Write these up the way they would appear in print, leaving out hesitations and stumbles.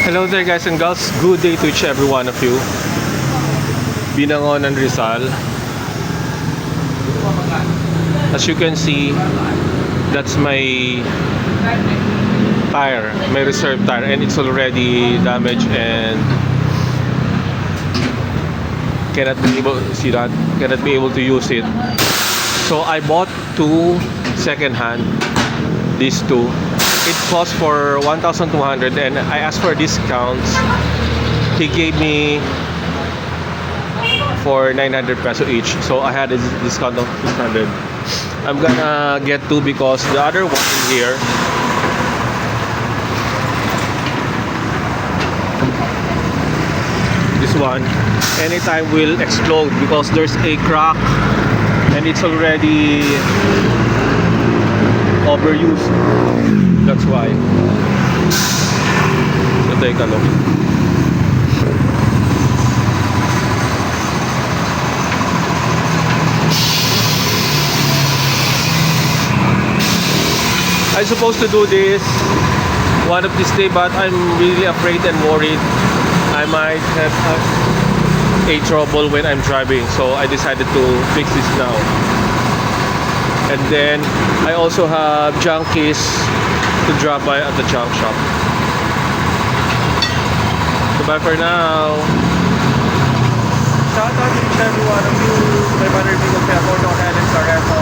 Hello there guys and girls, good day to each every one of you. Binangon and Rizal. As you can see, that's my tire, my reserve tire, and it's already damaged and cannot be able to use it. So I bought two second hand, these two. It cost for 1,200 and I asked for discounts. He gave me for 900 peso each, so I had a discount of 600. I'm gonna get two because the other one in here, this one, anytime will explode because there's a crack and it's already overused. That's why. So take a look. I'm supposed to do this one of this day, but I'm really afraid and worried I might have a trouble when I'm driving, so I decided to fix this now. And then I also have junkies to drop by at the junk shop. Goodbye for now. Shout out to each every one of you. My brother Vigo Pepper, Don Ellen Sareto.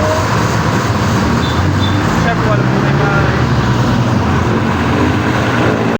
Each every one of you, bye.